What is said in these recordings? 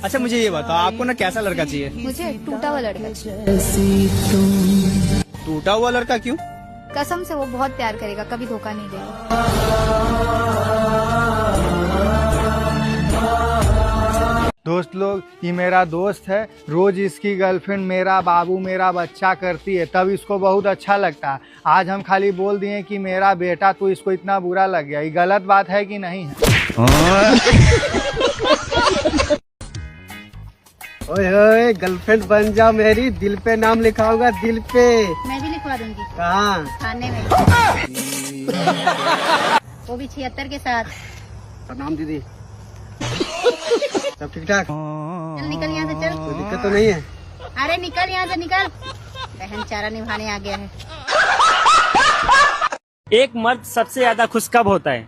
अच्छा मुझे ये बताओ, आपको ना कैसा लड़का चाहिए? मुझे टूटा हुआ लड़का चाहिए। टूटा हुआ लड़का क्यों? कसम से वो बहुत प्यार करेगा, कभी धोखा नहीं देगा। दोस्त लोग, ये मेरा दोस्त है, रोज इसकी गर्लफ्रेंड मेरा बाबू मेरा बच्चा करती है, तब इसको बहुत अच्छा लगता है। आज हम खाली बोल दिए कि मेरा बेटा, तो इसको इतना बुरा लग गया। ये गलत बात है कि नहीं है? ओए ओए, गर्लफ्रेंड बन जा मेरी, दिल पे नाम लिखाऊंगा, दिल पे। मैं भी लिखवा दूंगी। कहाँ? खाने में। वो भी 76 के साथ। प्रणाम दीदी। सब ठीक ठाक? चल निकल यहाँ से, चल। कोई दिक्कत तो नहीं है? अरे निकल यहाँ से, निकल। बहन चारा निभाने आ गया है। एक मर्द सबसे ज्यादा खुश कब होता है?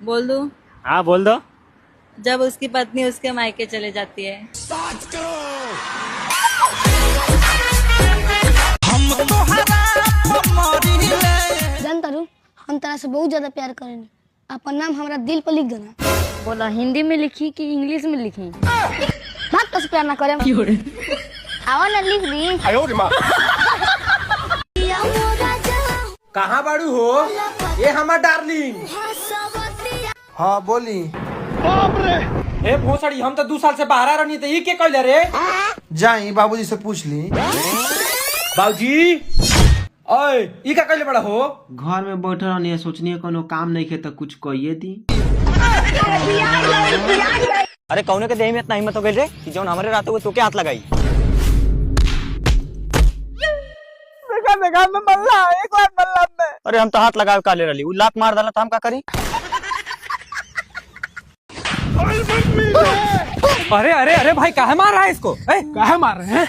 बोल दूं? हाँ बोल दो। जब उसकी पत्नी उसके मायके चले जाती है। जानता रू, हम तेरा से बहुत ज्यादा प्यार करेंगे। अपन नाम हमारा दिल पर लिख देना। बोला हिंदी में लिखी कि इंग्लिश में लिखी? भाग तो से प्यार ना करे। आओ ना, लिख दी। कहाँ बाड़ू हो? ये हमार डार्लिंग। हाँ बोली। ए भोसड़ी, हम तो 2 साल से बाहर रहनी, तो ये के कहले रे? जाई बाबूजी से पूछ ली। बाबूजी, ओए ये का कहले बड़ा हो? घर में बैठल रहनी है, सोचनी है कोनो काम नहीं खे तो कुछ कहिए दी। अरे कौने के देह में इतना हिम्मत हो गई रे कि जौन हमारे रात हुए तो क्या हाथ लगाई? देखा मैं मल्ला, एक बार मल्ला मैं। अरे हम तो हाथ लगा काले रही, उ लात मार डाला तो हम क्या करी? अरे अरे अरे भाई, काहे मार रहा है इसको? काहे मार रहे हैं?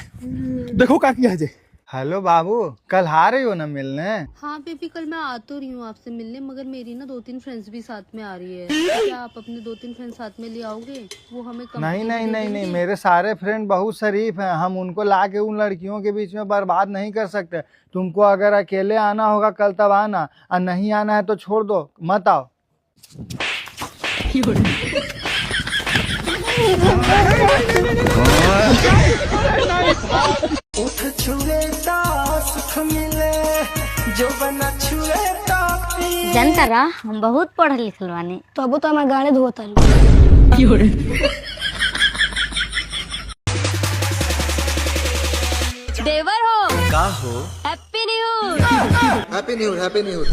देखो क्या किया है। हेलो बाबू, कल आ रही हो ना मिलने? हाँ बेबी, कल मैं आ तो रही हूँ आपसे मिलने, मगर मेरी ना 2-3 फ्रेंड्स भी साथ में आ रही है। क्या आप अपने 2-3 फ्रेंड्स साथ में ले आओगे? वो हमें नहीं नहीं नहीं नहीं, मेरे सारे फ्रेंड बहुत शरीफ हैं, हम उनको ला के उन लड़कियों के बीच में बर्बाद नहीं कर सकते। तुमको अगर अकेले आना होगा कल तब आना, और नहीं आना है तो छोड़ दो, मत आओ। जानता रहा, हम बहुत पढ़ल लिखल बानी, तो अब तो हमारे गाने धोता रू। देवर हो का हो? Happy new happy new year, happy new year.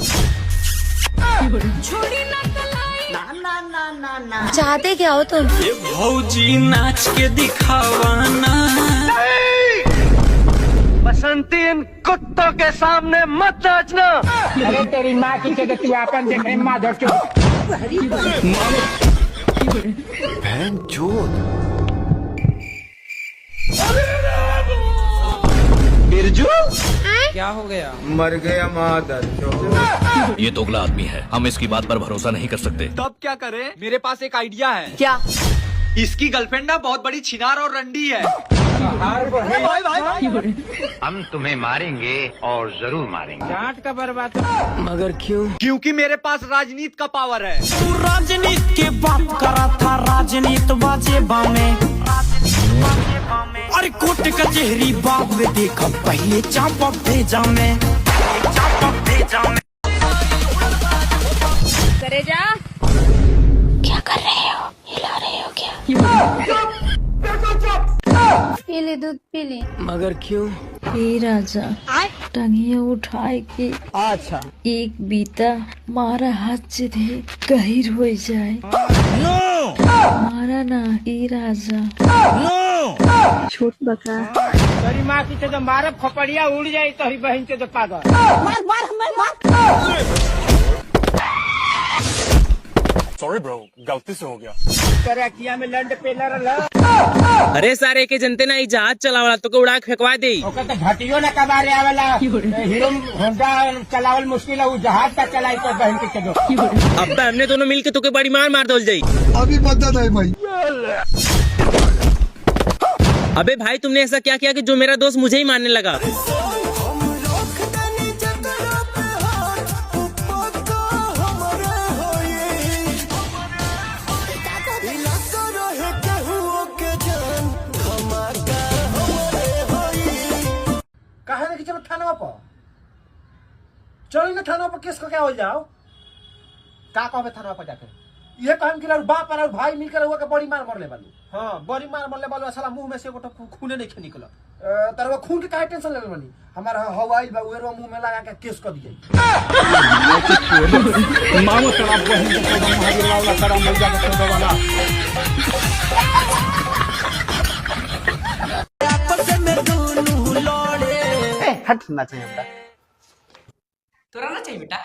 चाहते क्या हो तुम? भौजी नाच के दिखावाना। बसंती, इन कुत्तों के सामने मत नाचना। अरे तेरी माँ की जगह तू अपन देख रहे माधव क्यों? बहन चोद। बिरजू क्या हो गया? मर गया मादर चोद। ये दोगला आदमी है, हम इसकी बात पर भरोसा नहीं कर सकते। तब क्या करें? मेरे पास एक आइडिया है। क्या? इसकी गर्लफ्रेंड ना बहुत बड़ी छिनार और रंडी है। हम तुम्हें मारेंगे और जरूर मारेंगे। जाट का बर्बाद। मगर क्यों? क्योंकि मेरे पास राजनीति का पावर है। तू राजनीति के बात करा था, राजनीति बाजे बामे। अरे कोर्ट कचहरी बाग में देखा, पहले चापा भेजा मैं, चापा भेजा मैं। करे जा। क्या कर रहे हो? हिला रहे हो क्या? पी ले दूध, पी ले। मगर क्यों? हे राजा, टंगिया उठाए के अच्छा एक बीता मारा हाथ से दे गहिर हो जाए। मारा ना ए राजा। छोट बका। तेरी माँ की तो मारे फपड़िया उड़ जाए, तेरी बहन के तो पागल। सॉरी ब्रो, गलती से हो गया। करकिया में लंड पेलर ला। अरे सारे के जनते ना जहाज चलावला तो उड़ा के फेंकवा दे। ओके तो घटियो ना कबारे आवेला। हीरो होंडा चलावल मुश्किल है, वो जहाज का चलाई तो बहन के चलो। अब हमने दोनों मिलके तो के बड़ी मार दौल जाई। अभी मदद है भाई। अबे भाई, तुमने ऐसा क्या किया कि जो मेरा दोस्त मुझे ही मारने लगा? चलो ना थाना पर केस को क्या हो जाओ का कहबे थाना पर जाके ये काम कि बाप और भाई मिलकर हुआ के बड़ी मार मरले बालू हां बड़ी मार मरले बालू साला मुंह में से एगो खूने नहीं निकल तरवा खून के काहे टेंशन ले बनी हमारा हवाई बा उहेरवा मुंह में लगा के केस कर दिए मामो शराब बहन के कदम हाजिर वाला करा मिल जा के तो वाला आपस में दोनों लड़े ए हट ना चाहिए बेटा तोरा ना चाहिए बेटा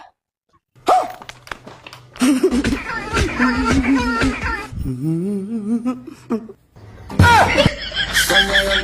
समय